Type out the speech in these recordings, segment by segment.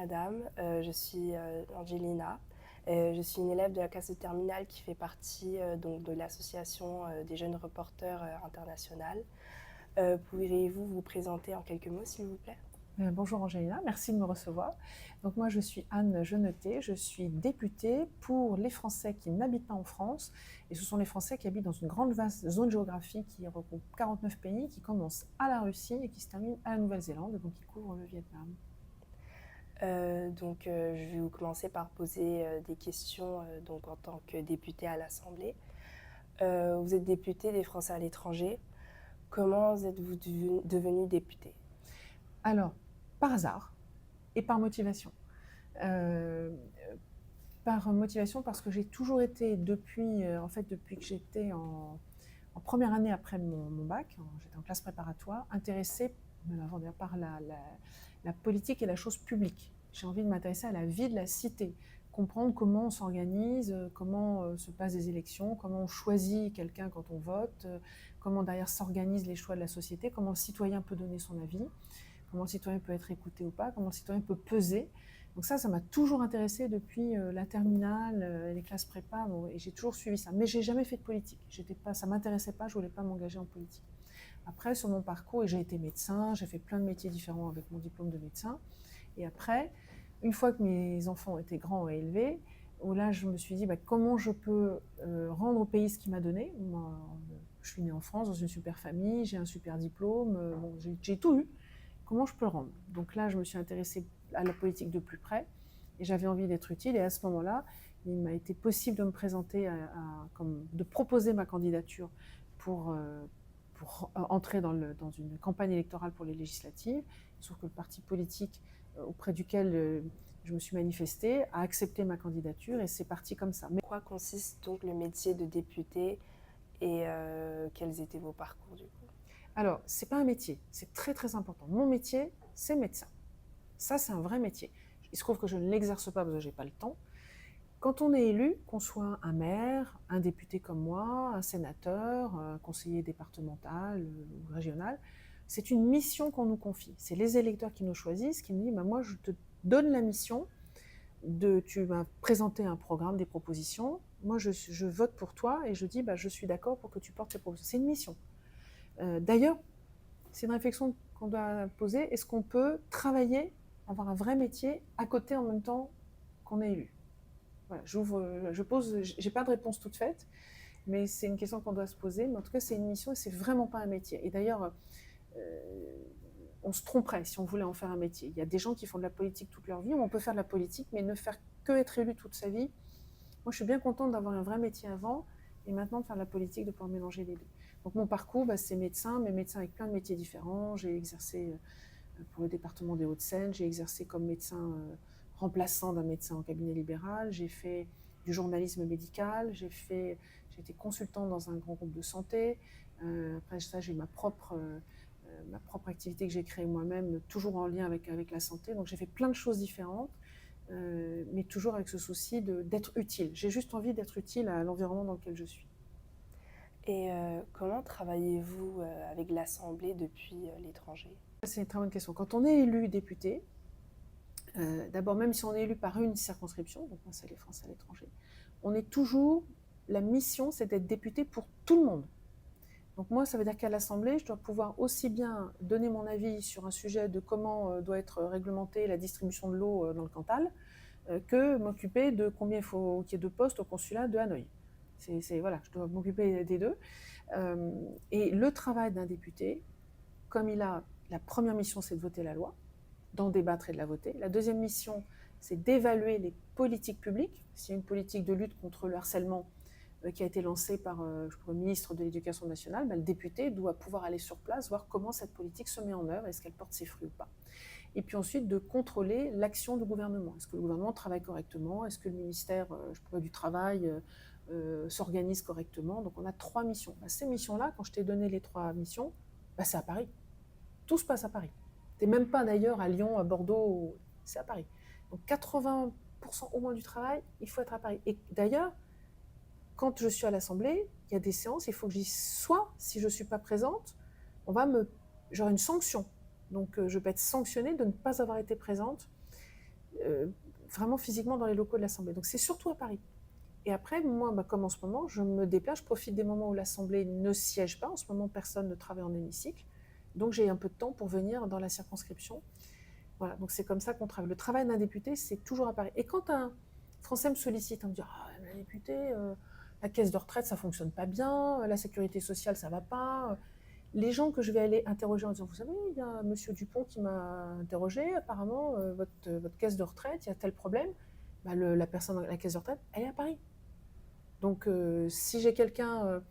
madame. Je suis Angelina. Je suis une élève de la classe de terminale qui fait partie donc de l'association des jeunes reporters internationales. Pourriez-vous vous présenter en quelques mots, s'il vous plaît? Bonjour Angelina, merci de me recevoir. Donc moi je suis Anne Jeuneté, je suis députée pour les Français qui n'habitent pas en France, et ce sont les Français qui habitent dans une grande vaste zone géographique qui regroupe 49 pays, qui commence à la Russie et qui se termine à la Nouvelle-Zélande, donc qui couvre le Vietnam. Je vais vous commencer par poser des questions donc en tant que députée à l'Assemblée. Vous êtes députée des Français à l'étranger. Comment êtes-vous devenue députée? Alors, par hasard et par motivation. Euh, Par motivation parce que j'ai toujours été depuis que j'étais en première année après mon bac, j'étais en classe préparatoire, intéressée, même avant d'ailleurs, par la politique et la chose publique. J'ai envie de m'intéresser à la vie de la cité, comprendre comment on s'organise, comment se passent des élections, comment on choisit quelqu'un quand on vote, comment derrière s'organisent les choix de la société, comment le citoyen peut donner son avis, comment le citoyen peut être écouté ou pas, comment le citoyen peut peser. Donc ça m'a toujours intéressée depuis la terminale, les classes prépa, bon, et j'ai toujours suivi ça. Mais j'ai jamais fait de politique. Ça m'intéressait pas, je voulais pas m'engager en politique. Après, sur mon parcours, j'ai été médecin, j'ai fait plein de métiers différents avec mon diplôme de médecin. Et après, une fois que mes enfants étaient grands et élevés, là, je me suis dit, comment je peux rendre au pays ce qu'il m'a donné. Moi, je suis née en France, dans une super famille, j'ai un super diplôme, bon, j'ai tout eu. Comment je peux le rendre? Donc là, je me suis intéressée à la politique de plus près et j'avais envie d'être utile. Et à ce moment-là, il m'a été possible de me présenter, de proposer ma candidature pour entrer dans une campagne électorale pour les législatives. Sauf que le parti politique auprès duquel je me suis manifestée a accepté ma candidature et c'est parti comme ça. En quoi consiste donc le métier de député et quels étaient vos parcours du coup? Alors, c'est pas un métier, c'est très très important. Mon métier, c'est médecin. Ça, c'est un vrai métier. Il se trouve que je ne l'exerce pas parce que je n'ai pas le temps. Quand on est élu, qu'on soit un maire, un député comme moi, un sénateur, un conseiller départemental ou régional, c'est une mission qu'on nous confie. C'est les électeurs qui nous choisissent, qui nous disent moi, je te donne la mission tu m'as présenté un programme, des propositions. Moi, je vote pour toi et je dis je suis d'accord pour que tu portes ces propositions. C'est une mission. D'ailleurs, c'est une réflexion qu'on doit poser. Est-ce qu'on peut travailler, avoir un vrai métier à côté en même temps qu'on est élu? Voilà, j'ai pas de réponse toute faite, mais c'est une question qu'on doit se poser. Mais en tout cas, c'est une mission et c'est vraiment pas un métier. Et d'ailleurs, on se tromperait si on voulait en faire un métier. Il y a des gens qui font de la politique toute leur vie, on peut faire de la politique, mais ne faire que être élu toute sa vie. Moi, je suis bien contente d'avoir un vrai métier avant et maintenant de faire de la politique, de pouvoir mélanger les deux. Donc mon parcours, c'est médecin, mais médecin avec plein de métiers différents. J'ai exercé pour le département des Hauts-de-Seine, j'ai exercé comme médecin remplaçant d'un médecin en cabinet libéral, j'ai fait du journalisme médical, j'ai été consultante dans un grand groupe de santé. Après ça, j'ai ma propre activité que j'ai créée moi-même, toujours en lien avec la santé. Donc j'ai fait plein de choses différentes, mais toujours avec ce souci d'être utile. J'ai juste envie d'être utile à l'environnement dans lequel je suis. Et comment travaillez-vous avec l'Assemblée depuis l'étranger? C'est une très bonne question. Quand on est élu député, d'abord, même si on est élu par une circonscription, donc moi c'est les Français à l'étranger, on est toujours, la mission c'est d'être député pour tout le monde. Donc moi, ça veut dire qu'à l'Assemblée, je dois pouvoir aussi bien donner mon avis sur un sujet de comment doit être réglementée la distribution de l'eau dans le Cantal, que m'occuper de combien il faut qu'il y ait de postes au consulat de Hanoï. Voilà, je dois m'occuper des deux. Et le travail d'un député, comme la première mission, c'est de voter la loi, d'en débattre et de la voter. La deuxième mission, c'est d'évaluer les politiques publiques. S'il y a une politique de lutte contre le harcèlement qui a été lancée par le ministre de l'Éducation nationale, le député doit pouvoir aller sur place, voir comment cette politique se met en œuvre, est-ce qu'elle porte ses fruits ou pas. Et puis ensuite, de contrôler l'action du gouvernement. Est-ce que le gouvernement travaille correctement? Est-ce que le ministère du Travail s'organise correctement? Donc on a 3 missions. Ces missions-là, quand je t'ai donné les 3 missions, c'est à Paris. Tout se passe à Paris. Tu n'es même pas d'ailleurs à Lyon, à Bordeaux, c'est à Paris. Donc 80% au moins du travail, il faut être à Paris. Et d'ailleurs, quand je suis à l'Assemblée, il y a des séances, il faut que j'y sois. Si je ne suis pas présente, j'aurai une sanction. Donc je peux être sanctionnée de ne pas avoir été présente vraiment physiquement dans les locaux de l'Assemblée. Donc c'est surtout à Paris. Et après, moi, comme en ce moment, je me déplace, je profite des moments où l'Assemblée ne siège pas. En ce moment, personne ne travaille en hémicycle. Donc j'ai un peu de temps pour venir dans la circonscription. Voilà, donc c'est comme ça qu'on travaille. Le travail d'un député, c'est toujours à Paris. Et quand un Français me sollicite, on me dit la députée, la caisse de retraite, ça fonctionne pas bien, la sécurité sociale, ça va pas. Les gens que je vais aller interroger en disant, vous savez, il y a monsieur Dupont qui m'a interrogé, apparemment, votre caisse de retraite, il y a tel problème. Bah, la personne à la caisse de retraite, elle est à Paris. Donc, si j'ai quelqu'un,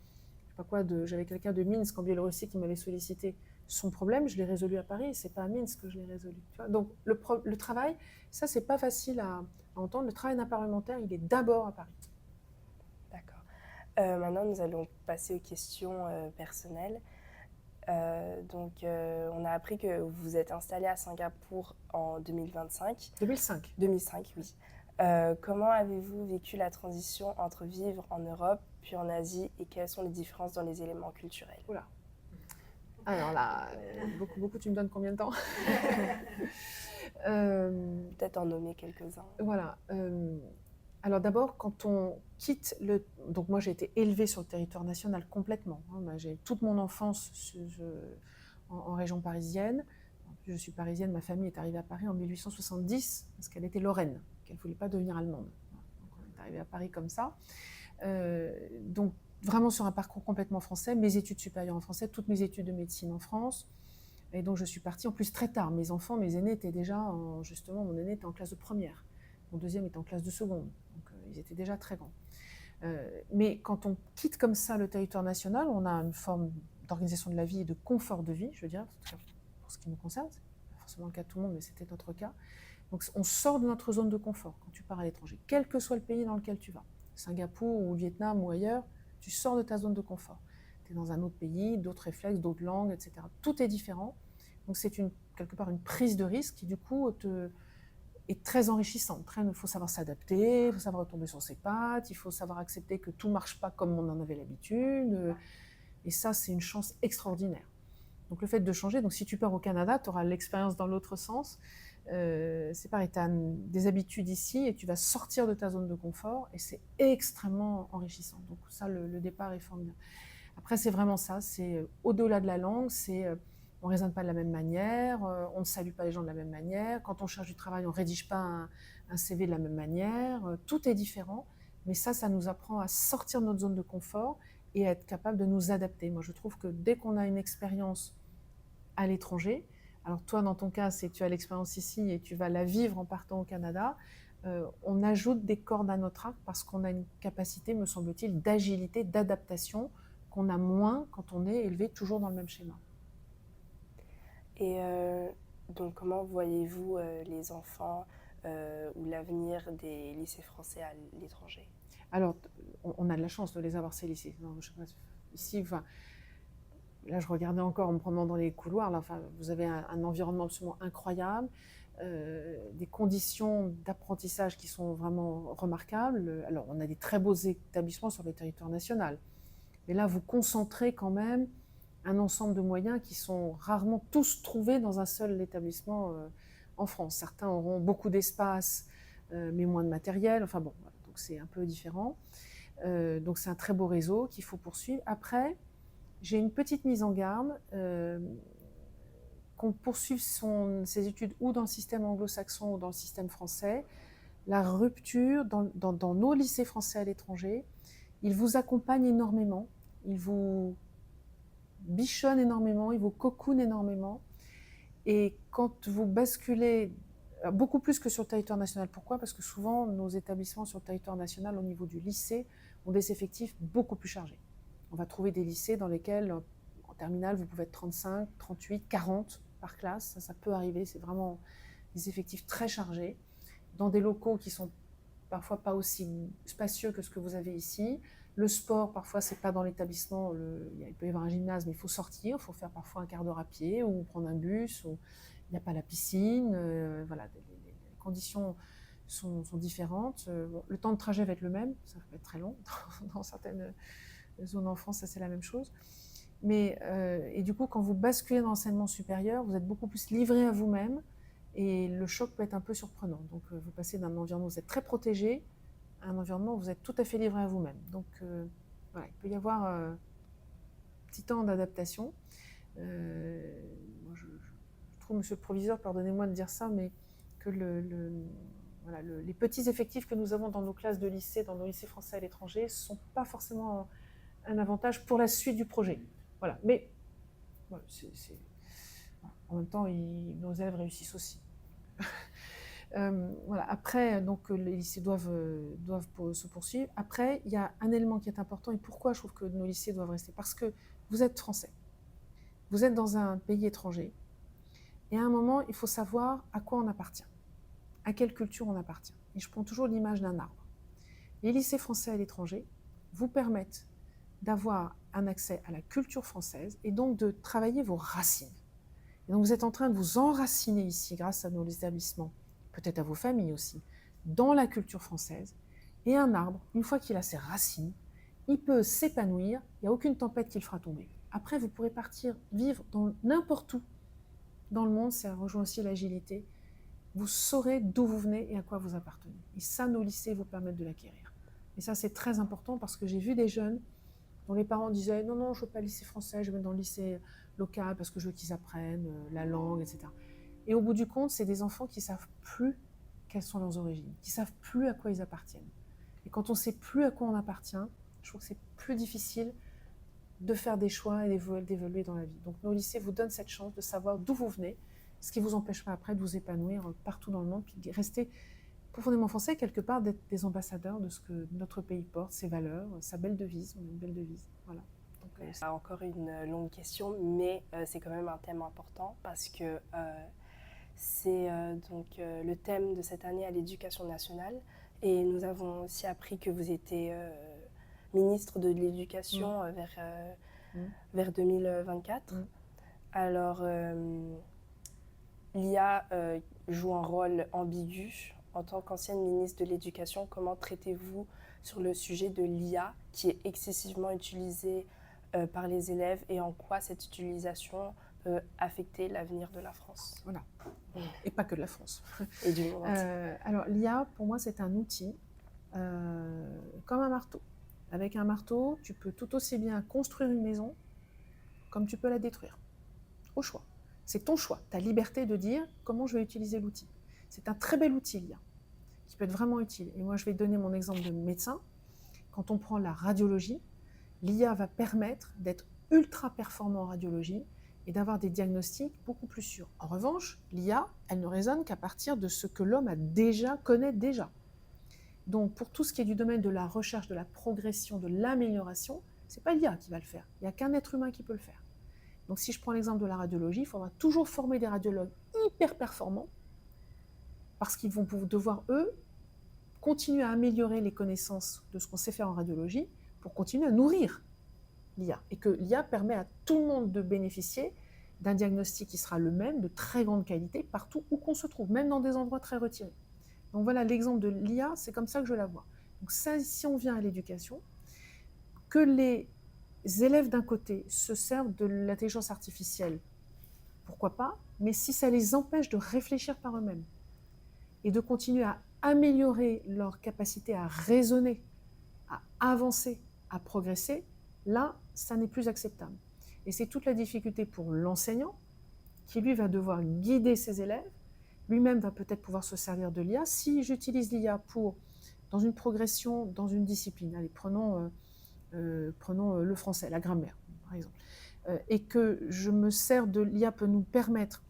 je sais pas quoi, j'avais quelqu'un de Minsk en Biélorussie qui m'avait sollicité son problème, je l'ai résolu à Paris, c'est pas à Minsk que je l'ai résolu. Tu vois. Donc, le travail, ça, c'est pas facile à entendre. Le travail d'un parlementaire, il est d'abord à Paris. D'accord. Maintenant, nous allons passer aux questions personnelles. On a appris que vous vous êtes installé à Singapour en 2025. 2005. 2005, oui. Comment avez-vous vécu la transition entre vivre en Europe puis en Asie et quelles sont les différences dans les éléments culturels? Oula. Alors là, beaucoup, tu me donnes combien de temps? Peut-être en nommer quelques-uns. Voilà. Alors d'abord, quand on quitte Donc moi, j'ai été élevée sur le territoire national complètement. J'ai toute mon enfance en région parisienne. En plus, je suis parisienne, ma famille est arrivée à Paris en 1870 parce qu'elle était lorraine, qu'elle ne voulait pas devenir allemande. Donc on est arrivé à Paris comme ça. Donc vraiment sur un parcours complètement français, mes études supérieures en français, toutes mes études de médecine en France. Et donc je suis partie en plus très tard. Mes aînés étaient déjà, justement, mon aîné était en classe de première. Mon deuxième était en classe de seconde. Donc ils étaient déjà très grands. Mais quand on quitte comme ça le territoire national, on a une forme d'organisation de la vie et de confort de vie, je veux dire, pour ce qui nous concerne. C'est pas forcément le cas de tout le monde, mais c'était notre cas. Donc on sort de notre zone de confort quand tu pars à l'étranger, quel que soit le pays dans lequel tu vas. Singapour ou Vietnam ou ailleurs, tu sors de ta zone de confort. Tu es dans un autre pays, d'autres réflexes, d'autres langues, etc. Tout est différent. Donc c'est quelque part une prise de risque qui du coup est très enrichissante. Il faut savoir s'adapter, il faut savoir retomber sur ses pattes, il faut savoir accepter que tout ne marche pas comme on en avait l'habitude. Et ça, c'est une chance extraordinaire. Donc le fait de changer, donc si tu pars au Canada, tu auras l'expérience dans l'autre sens. C'est pareil, tu as des habitudes ici et tu vas sortir de ta zone de confort et c'est extrêmement enrichissant. Donc ça, le départ est formidable. Après, c'est vraiment ça, c'est au-delà de la langue, on ne raisonne pas de la même manière, on ne salue pas les gens de la même manière, quand on cherche du travail, on ne rédige pas un CV de la même manière, tout est différent, mais ça nous apprend à sortir de notre zone de confort et à être capable de nous adapter. Moi, je trouve que dès qu'on a une expérience à l'étranger, alors toi, dans ton cas, c'est que tu as l'expérience ici et tu vas la vivre en partant au Canada, on ajoute des cordes à notre arc parce qu'on a une capacité, me semble-t-il, d'agilité, d'adaptation qu'on a moins quand on est élevé toujours dans le même schéma. Et donc, comment voyez-vous les enfants ou l'avenir des lycées français à l'étranger? Alors, on a de la chance de les avoir, ces lycées. Non, je sais pas, ici, enfin, là, je regardais encore en me promenant dans les couloirs. Là, enfin, vous avez un environnement absolument incroyable, des conditions d'apprentissage qui sont vraiment remarquables. Alors, on a des très beaux établissements sur le territoire national. Mais là, vous concentrez quand même un ensemble de moyens qui sont rarement tous trouvés dans un seul établissement en France. Certains auront beaucoup d'espace, mais moins de matériel. Enfin bon, voilà, donc c'est un peu différent. Donc c'est un très beau réseau qu'il faut poursuivre. Après, j'ai une petite mise en garde. Qu'on poursuive ses études ou dans le système anglo-saxon ou dans le système français, la rupture dans nos lycées français à l'étranger, ils vous accompagnent énormément, ils vous bichonnent énormément, ils vous cocoonent énormément. Et quand vous basculez, beaucoup plus que sur le territoire national, pourquoi? Parce que souvent, nos établissements sur le territoire national, au niveau du lycée, ont des effectifs beaucoup plus chargés. On va trouver des lycées dans lesquels, en terminale, vous pouvez être 35, 38, 40 par classe. Ça peut arriver, c'est vraiment des effectifs très chargés, dans des locaux qui sont parfois pas aussi spacieux que ce que vous avez ici. Le sport, parfois, c'est pas dans l'établissement. Il peut y avoir un gymnase, mais il faut sortir. Il faut faire parfois un quart d'heure à pied ou prendre un bus. Il n'y a pas la piscine. Voilà, les conditions sont différentes. Le temps de trajet va être le même. Ça peut être très long. Dans certaines zones en France, ça c'est la même chose. Mais, et du coup, quand vous basculez dans l'enseignement supérieur, vous êtes beaucoup plus livré à vous-même et le choc peut être un peu surprenant. Donc vous passez d'un environnement où vous êtes très protégé à un environnement où vous êtes tout à fait livré à vous-même. Donc voilà, il peut y avoir un petit temps d'adaptation. Moi, je trouve, monsieur le proviseur, pardonnez-moi de dire ça, mais que voilà, les petits effectifs que nous avons dans nos classes de lycée, dans nos lycées français à l'étranger, ne sont pas forcément un avantage pour la suite du projet. Voilà. Mais voilà, en même temps, nos élèves réussissent aussi. Voilà. Après, donc, les lycées doivent se poursuivre. Après, il y a un élément qui est important, et pourquoi je trouve que nos lycées doivent rester. Parce que vous êtes français. Vous êtes dans un pays étranger. Et à un moment, il faut savoir à quoi on appartient, à quelle culture on appartient. Et je prends toujours l'image d'un arbre. Les lycées français à l'étranger vous permettent d'avoir un accès à la culture française et donc de travailler vos racines. Et donc vous êtes en train de vous enraciner ici grâce à nos établissements, peut-être à vos familles aussi, dans la culture française. Et un arbre, une fois qu'il a ses racines, il peut s'épanouir, il n'y a aucune tempête qui le fera tomber. Après, vous pourrez partir vivre dans n'importe où dans le monde, ça rejoint aussi l'agilité. Vous saurez d'où vous venez et à quoi vous appartenez. Et ça, nos lycées vous permettent de l'acquérir. Et ça, c'est très important parce que j'ai vu des jeunes dont les parents disaient « Non, non, je ne veux pas le lycée français, je vais dans le lycée local parce que je veux qu'ils apprennent la langue, etc. » Et au bout du compte, c'est des enfants qui ne savent plus quelles sont leurs origines, qui ne savent plus à quoi ils appartiennent. Et quand on ne sait plus à quoi on appartient, je trouve que c'est plus difficile de faire des choix et d'évoluer dans la vie. Donc nos lycées vous donnent cette chance de savoir d'où vous venez, ce qui vous empêchera après de vous épanouir partout dans le monde, puis de rester profondément français, quelque part, d'être des ambassadeurs de ce que notre pays porte, ses valeurs, sa belle devise. On a une belle devise. Voilà. C'est encore une longue question, mais c'est quand même un thème important parce que c'est le thème de cette année à l'Éducation nationale. Et nous avons aussi appris que vous étiez ministre de l'Éducation vers 2024. Alors, l'IA joue un rôle ambigu. En tant qu'ancienne ministre de l'Éducation, comment traitez-vous sur le sujet de l'IA qui est excessivement utilisée par les élèves et en quoi cette utilisation peut affecter l'avenir de la France? Voilà. Et pas que de la France. Et du monde entier. Alors, l'IA, pour moi, c'est un outil comme un marteau. Avec un marteau, tu peux tout aussi bien construire une maison comme tu peux la détruire. Au choix. C'est ton choix, ta liberté de dire comment je vais utiliser l'outil. C'est un très bel outil, l'IA, qui peut être vraiment utile. Et moi, je vais donner mon exemple de médecin. Quand on prend la radiologie, l'IA va permettre d'être ultra performant en radiologie et d'avoir des diagnostics beaucoup plus sûrs. En revanche, l'IA, elle ne raisonne qu'à partir de ce que l'homme connaît déjà. Donc, pour tout ce qui est du domaine de la recherche, de la progression, de l'amélioration, ce n'est pas l'IA qui va le faire. Il n'y a qu'un être humain qui peut le faire. Donc, si je prends l'exemple de la radiologie, il faudra toujours former des radiologues hyper performants parce qu'ils vont devoir, eux, continuer à améliorer les connaissances de ce qu'on sait faire en radiologie pour continuer à nourrir l'IA. Et que l'IA permet à tout le monde de bénéficier d'un diagnostic qui sera le même, de très grande qualité, partout où qu'on se trouve, même dans des endroits très retirés. Donc voilà l'exemple de l'IA, c'est comme ça que je la vois. Donc ça, si on vient à l'éducation, que les élèves d'un côté se servent de l'intelligence artificielle, pourquoi pas, mais si ça les empêche de réfléchir par eux-mêmes et de continuer à améliorer leur capacité à raisonner, à avancer, à progresser, là, ça n'est plus acceptable. Et c'est toute la difficulté pour l'enseignant qui, lui, va devoir guider ses élèves. Lui-même va peut-être pouvoir se servir de l'IA. Si j'utilise l'IA dans une progression, dans une discipline, allez, prenons le français, la grammaire, par exemple, et que je me sers de l'IA peut nous permettre,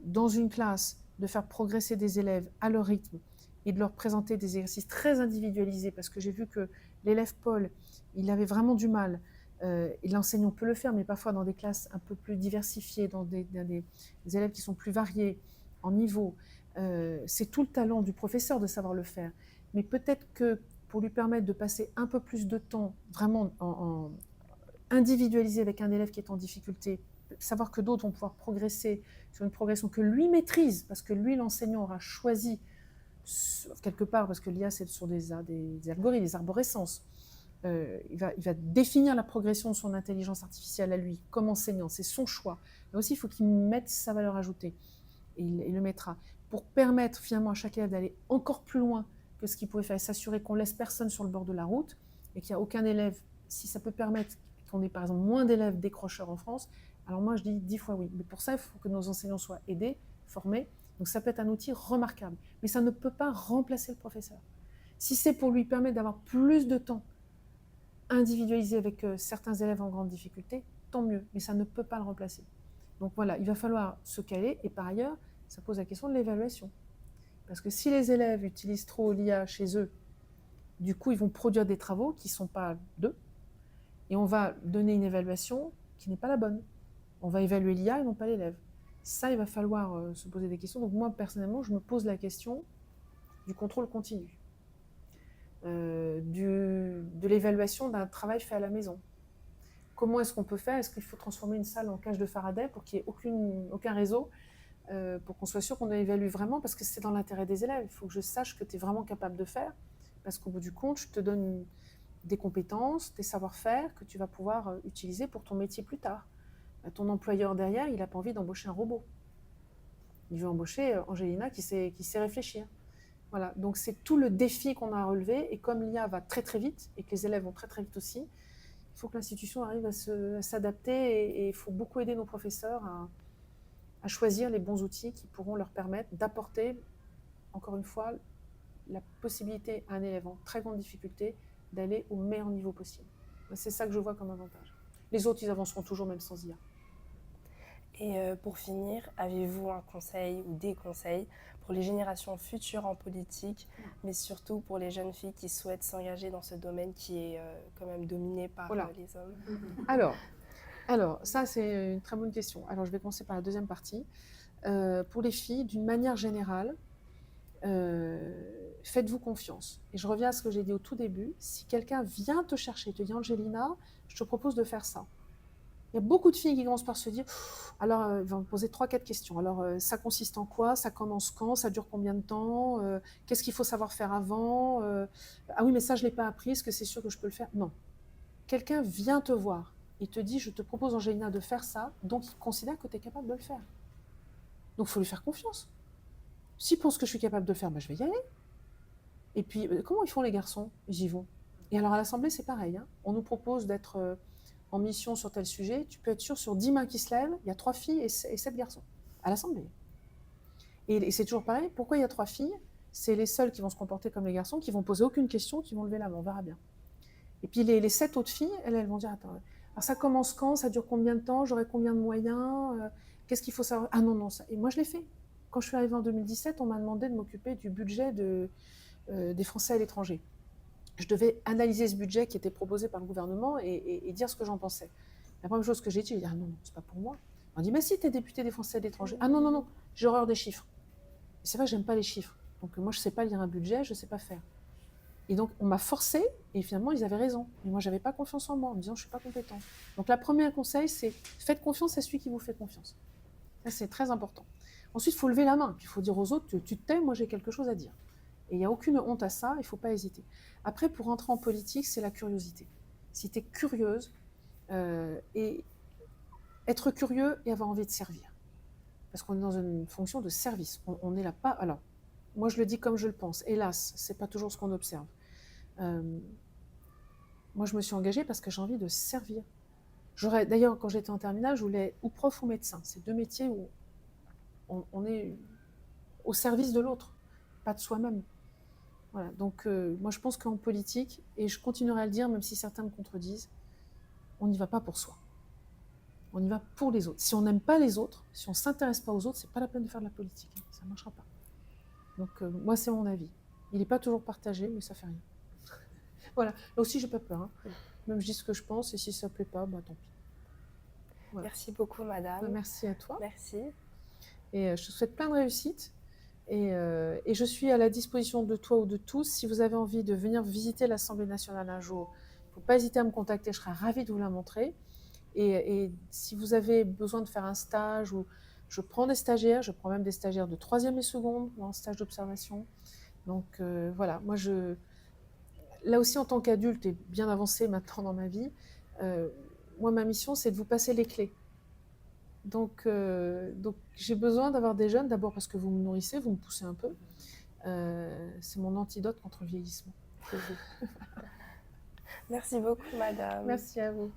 dans une classe, de faire progresser des élèves à leur rythme et de leur présenter des exercices très individualisés, parce que j'ai vu que l'élève Paul, il avait vraiment du mal, et l'enseignant peut le faire, mais parfois dans des classes un peu plus diversifiées, dans des élèves qui sont plus variés en niveau, c'est tout le talent du professeur de savoir le faire. Mais peut-être que pour lui permettre de passer un peu plus de temps vraiment individualisé avec un élève qui est en difficulté, savoir que d'autres vont pouvoir progresser sur une progression que lui maîtrise, parce que lui, l'enseignant, aura choisi quelque part, parce que l'IA, c'est sur des algorithmes, des arborescences. Il va définir la progression de son intelligence artificielle à lui, comme enseignant, c'est son choix. Mais aussi, il faut qu'il mette sa valeur ajoutée, et il le mettra. pour permettre finalement à chaque élève d'aller encore plus loin que ce qu'il pouvait faire et s'assurer qu'on laisse personne sur le bord de la route et qu'il n'y a aucun élève, si ça peut permettre qu'on ait par exemple moins d'élèves décrocheurs en France, alors moi je dis 10 fois oui. Mais pour ça, il faut que nos enseignants soient aidés, formés. Donc ça peut être un outil remarquable, mais ça ne peut pas remplacer le professeur. Si c'est pour lui permettre d'avoir plus de temps individualisé avec certains élèves en grande difficulté, tant mieux, mais ça ne peut pas le remplacer. Donc voilà, il va falloir se caler, et par ailleurs, ça pose la question de l'évaluation. Parce que si les élèves utilisent trop l'IA chez eux, du coup, ils vont produire des travaux qui ne sont pas d'eux, et on va donner une évaluation qui n'est pas la bonne. On va évaluer l'IA et non pas l'élève. Ça, il va falloir se poser des questions. Donc moi, personnellement, je me pose la question du contrôle continu, de l'évaluation d'un travail fait à la maison. Comment est-ce qu'on peut faire? Est-ce qu'il faut transformer une salle en cage de Faraday pour qu'il n'y ait aucun réseau, pour qu'on soit sûr qu'on évalue vraiment? Parce que c'est dans l'intérêt des élèves. Il faut que je sache que tu es vraiment capable de faire, parce qu'au bout du compte, je te donne des compétences, des savoir-faire que tu vas pouvoir utiliser pour ton métier plus tard. Ton employeur derrière, il n'a pas envie d'embaucher un robot. Il veut embaucher Angelina qui sait réfléchir. Voilà, donc c'est tout le défi qu'on a à relever. Et comme l'IA va très très vite, et que les élèves vont très très vite aussi, il faut que l'institution arrive à s'adapter, et il faut beaucoup aider nos professeurs à choisir les bons outils qui pourront leur permettre d'apporter, encore une fois, la possibilité à un élève en très grande difficulté d'aller au meilleur niveau possible. C'est ça que je vois comme avantage. Les autres, ils avanceront toujours même sans IA. Et pour finir, avez-vous un conseil ou des conseils pour les générations futures en politique, mais surtout pour les jeunes filles qui souhaitent s'engager dans ce domaine qui est quand même dominé par les hommes? Alors, ça c'est une très bonne question. Alors je vais commencer par la deuxième partie. Pour les filles, d'une manière générale, faites-vous confiance. Et je reviens à ce que j'ai dit au tout début. Si quelqu'un vient te chercher, te dit Angelina, je te propose de faire ça. Il y a beaucoup de filles qui commencent par se dire, alors ils vont me poser 3-4 questions. Alors ça consiste en quoi? Ça commence quand? Ça dure combien de temps? Qu'est-ce qu'il faut savoir faire avant? Ah oui, mais ça je ne l'ai pas appris, est-ce que c'est sûr que je peux le faire? Non. Quelqu'un vient te voir et te dit, je te propose Angelina de faire ça, donc il considère que tu es capable de le faire. Donc il faut lui faire confiance. S'il pense que je suis capable de le faire, je vais y aller. Et puis, comment ils font les garçons? Ils y vont. Et alors à l'Assemblée, c'est pareil. On nous propose d'être en mission sur tel sujet. Tu peux être sûr, sur 10 mains qui se lèvent, il y a 3 filles et 7 garçons à l'Assemblée. Et c'est toujours pareil. Pourquoi il y a 3 filles? C'est les seules qui vont se comporter comme les garçons, qui vont poser aucune question, qui vont lever la main. On verra bien. Et puis les 7 autres filles, elles vont dire, attends, alors ça commence quand? Ça dure combien de temps? J'aurai combien de moyens? Qu'est-ce qu'il faut savoir? Ah non, ça. Et moi, je l'ai fait. Quand je suis arrivée en 2017, on m'a demandé de m'occuper du budget des Français à l'étranger. Je devais analyser ce budget qui était proposé par le gouvernement et dire ce que j'en pensais. La première chose que j'ai dit, ah non, c'est pas pour moi. On dit, mais si, t'es député des Français à l'étranger. Ah non, j'ai horreur des chiffres. Et c'est vrai que j'aime pas les chiffres. Donc moi, je sais pas lire un budget, je sais pas faire. Et donc, on m'a forcé, et finalement, ils avaient raison. Mais moi, j'avais pas confiance en moi, en me disant, je suis pas compétente. Donc, le premier conseil, c'est faites confiance à celui qui vous fait confiance. Ça, c'est très important. Ensuite, il faut lever la main. Il faut dire aux autres, tu te tais, moi, j'ai quelque chose à dire. Et il n'y a aucune honte à ça, il ne faut pas hésiter. Après, pour rentrer en politique, c'est la curiosité. Si tu es curieuse, et être curieux et avoir envie de servir. Parce qu'on est dans une fonction de service. On est là pas... Alors, moi, je le dis comme je le pense. Hélas, ce n'est pas toujours ce qu'on observe. Moi, je me suis engagée parce que j'ai envie de servir. D'ailleurs, quand j'étais en terminale, je voulais ou prof ou médecin. C'est 2 métiers où on est au service de l'autre, pas de soi-même. Voilà, donc moi je pense qu'en politique, et je continuerai à le dire même si certains me contredisent, on n'y va pas pour soi. On y va pour les autres. Si on n'aime pas les autres, si on ne s'intéresse pas aux autres, c'est pas la peine de faire de la politique. Ça ne marchera pas. Donc moi c'est mon avis. Il n'est pas toujours partagé, mais ça fait rien. Voilà. Là aussi j'ai pas peur. Même je dis ce que je pense, et si ça ne plaît pas, tant pis. Voilà. Merci beaucoup madame. Merci à toi. Merci. Et je te souhaite plein de réussite. Et je suis à la disposition de toi ou de tous. Si vous avez envie de venir visiter l'Assemblée nationale un jour, il ne faut pas hésiter à me contacter, je serai ravie de vous la montrer. Et si vous avez besoin de faire un stage, je prends des stagiaires, je prends même des stagiaires de 3e et seconde en stage d'observation. Donc voilà, moi là aussi en tant qu'adulte et bien avancée maintenant dans ma vie, moi ma mission c'est de vous passer les clés. Donc j'ai besoin d'avoir des jeunes, d'abord parce que vous me nourrissez, vous me poussez un peu. C'est mon antidote contre le vieillissement. Pour vous. Merci beaucoup, madame. Merci à vous.